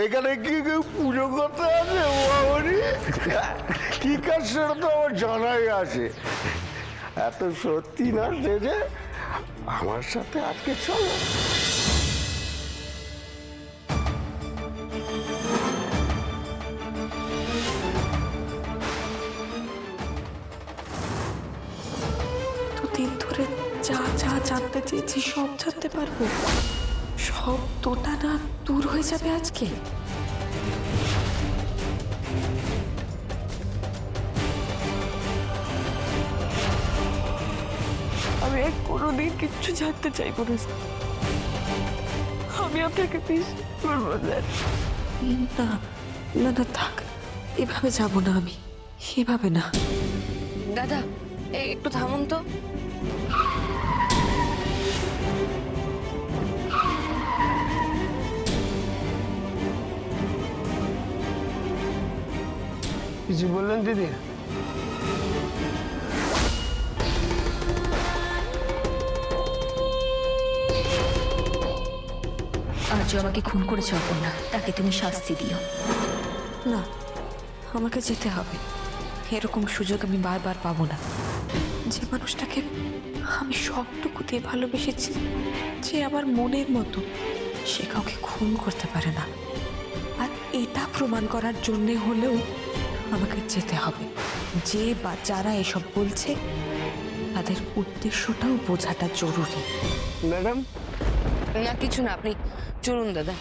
এখানে কি কেউ পুজো করতে আছে বাবারি? কি কাজ সেটা তো আমার জানাই আছে। এত সত্যি না যে আমার সাথে আজকে চলো। দুদিন ধরে যা যা জানতে চেয়েছি সব জানতে পারবো, সব দোটানা দূর হয়ে যাবে আজকে। আমি আর কোনোদিন কিচ্ছু জানতে চাইবো না। আমি আপনাকে বিশ্বাস করবো না। না না না, থাক, এভাবে যাবো না আমি, এভাবে না। দাদা একটু থামুন তো। কিছু বললেন দিদি? আজ আমাকে খুন করেছে অপর্ণা, তাকে তুমি শাস্তি দিও। না, আমাকে যেতে হবে। এরকম সুযোগ আমি বারবার পাবো না। যে মানুষটাকে আমি সবটুকু দিয়ে ভালোবেসেছি, যে আমার মনের মতো, সে কাউকে খুন করতে পারে না। আর এটা প্রমাণ করার জন্যে হলেও আমাকে যেতে হবে। যে বা যারা এসব বলছে তাদের উদ্দেশ্যটাও বোঝাটা জরুরি। ম্যাডাম, না কিছু না, আপনি চলুন দাদা।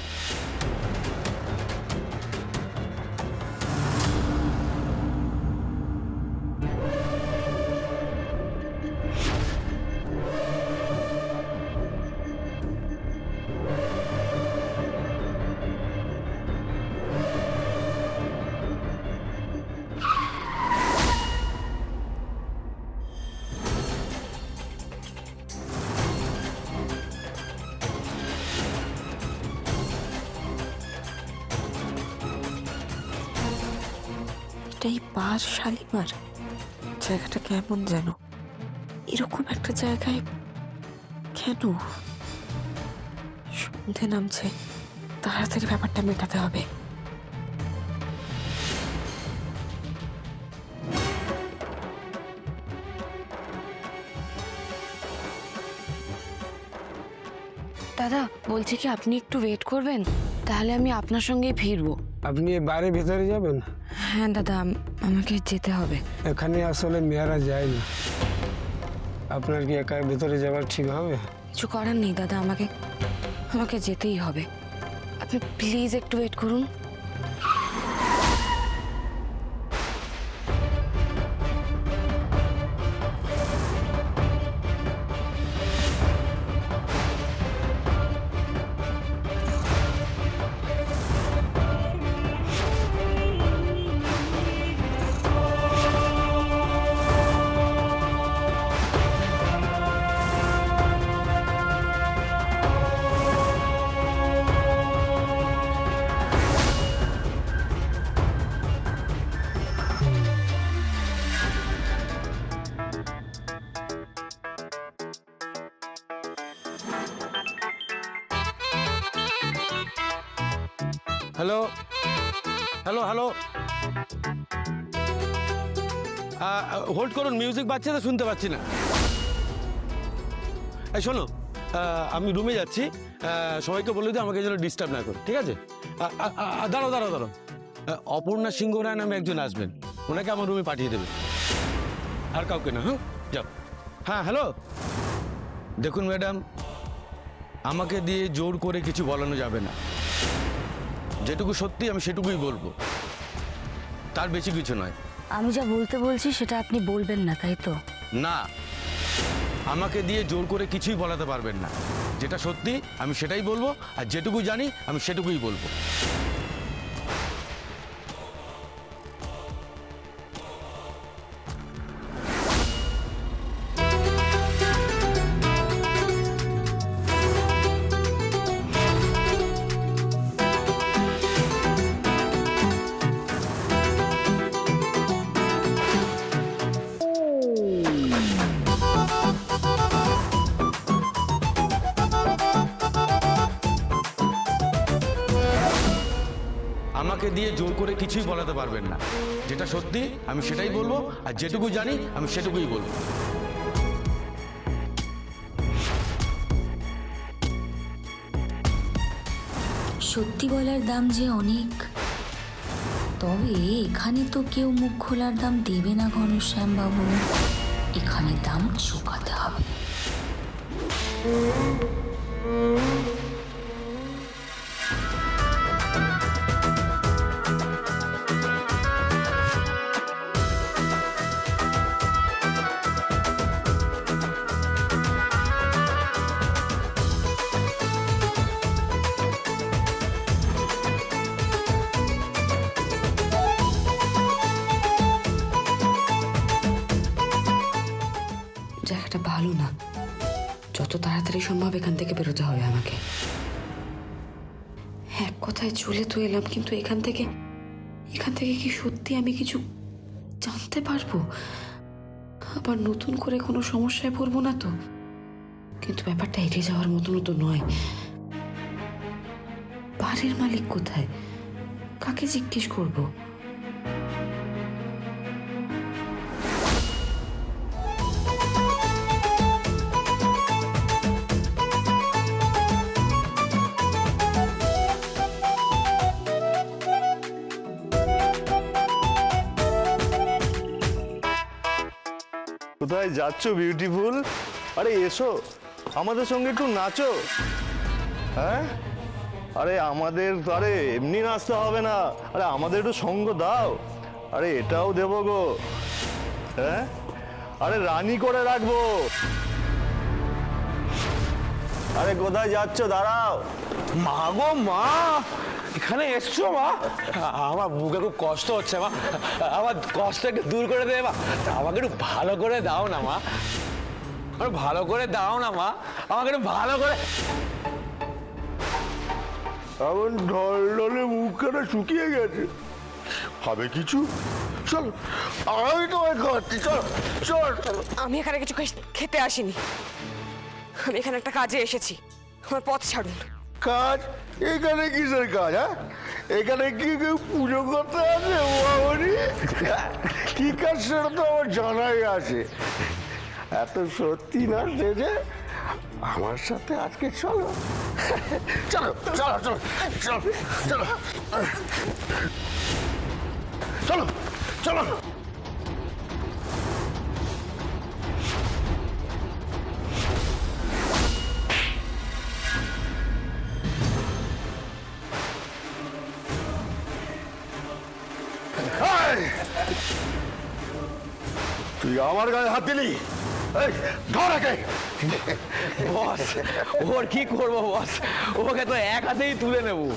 এটাই পার শালিমার। জায়গাটা কেমন যেন, এরকম একটা জায়গায় কেন? সন্ধে নামছে, তাড়াতাড়ি ব্যাপারটা মেটাতে হবে। দাদা বলছি কি, আপনি একটু ওয়েট করবেন, তাহলে আমি আপনার সঙ্গেই ফিরবো। আপনি বাইরে ভেতরে যাবেন? হ্যাঁ দাদা, আমাকে যেতে হবে। এখানে আসলে মেয়েরা যায় না। আপনার কি একা ভেতরে যাওয়ার ঠিক হবে? কিছু করার নেই দাদা, আমাকে আমাকে যেতেই হবে। আপনি প্লিজ একটু ওয়েট করুন। হ্যালো হ্যালো হ্যালো, হোল্ড করুন, মিউজিক বাজছে তো শুনতে পাচ্ছি না। এই শোনো, আমি রুমে যাচ্ছি, সবাইকে বলে দিও আমাকে যেন ডিস্টার্ব না করে, ঠিক আছে? দাঁড়াও দাঁড়াও দাঁড়াও, অপর্ণা সিংহ রায় নামে একজন আসবেন, ওনাকে আমার রুমে পাঠিয়ে দেবে। আর কাউকে না, হ্যাঁ যাও। হ্যাঁ হ্যালো, দেখুন ম্যাডাম, আমাকে দিয়ে জোর করে কিছু বলানো যাবে না। যেটুকু সত্যি আমি সেটুকুই বলবো, তার বেশি কিছু নয়। আমি যা বলতে বলছি সেটা আপনি বলবেন না, তাই তো? না, আমাকে দিয়ে জোর করে কিছুই বলাতে পারবেন না। যেটা সত্যি আমি সেটাই বলবো, আর যেটুকু জানি আমি সেটুকুই বলবো। আমাকে দিয়ে জোর করে কিছুই বলাতে পারবেন না। যেটা সত্যি আমি সেটাই বলবো, আর যেটুকু জানি আমি সেটুকুই বলবো। সত্যি বলার দাম যে অনেক, তবে এখানে তো কেউ মুখ খোলার দাম দেবে না ঘনশ্যাম বাবু। এখানে দাম চুকাতে হবে। জায়গাটা ভালো না, যত তাড়াতাড়ি সম্ভব এখান থেকে বেরোতে হবে আমাকে। এক কথায় চলে তো এলাম, কিন্তু এখান থেকে কি সত্যি আমি কিছু জানতে পারবো? আবার নতুন করে কোনো সমস্যায় পড়বো না তো? কিন্তু ব্যাপারটা এড়িয়ে যাওয়ার মতনও তো নয়। বাড়ির মালিক কোথায়? কাকে জিজ্ঞেস করবো? কোথায় যাচ্ছ বিউটিফুল? আরে এসো, আমাদের সঙ্গে একটু নাচো। হ্যাঁ, আরে আমাদের আরে এমনি নাচতে হবে না, আরে আমাদের একটু সঙ্গ দাও। আরে এটাও দেবো গো। হ্যাঁ, আরে রানী করে রাখবো। আরে কোথায় যাচ্ছ? দাঁড়াও। মা গো মা, এখানে এসছো মা? আমার বুকে খুব কষ্ট হচ্ছে মা, আমার কষ্ট একটু দূর করে দেবে মা। আমাকে একটু ভালো করে দাও না মা, একটু ভালো করে দাও না মা, আমাকে একটু ভালো করে। এমন ঢল ঢলে মুখখানা শুকিয়ে গেছে, হবে কিছু? চল, আমি তোমায় খাওয়াচ্ছি, চল চল চল। আমি এখানে কিছু খেতে আসিনি, আমি এখানে একটা কাজে এসেছি। আমার পথ ছাড়ুন। কাজ? এখানে কিসের কাজ? হ্যাঁ, এখানে কি কেউ পুজো করতে আছে বাবরি? কি কাজ সেটা তো আমার জানাই আছে। এত সত্যি না সেজে আমার সাথে আজকে চলো। চলো চলো চলো চলো চলো চলো চলো। তুই আমার গায়ে হাত দিলি? এই ধর একে। বস, ওর কি করবো বস, ওকে তো এক হাতেই তুলে নেবো।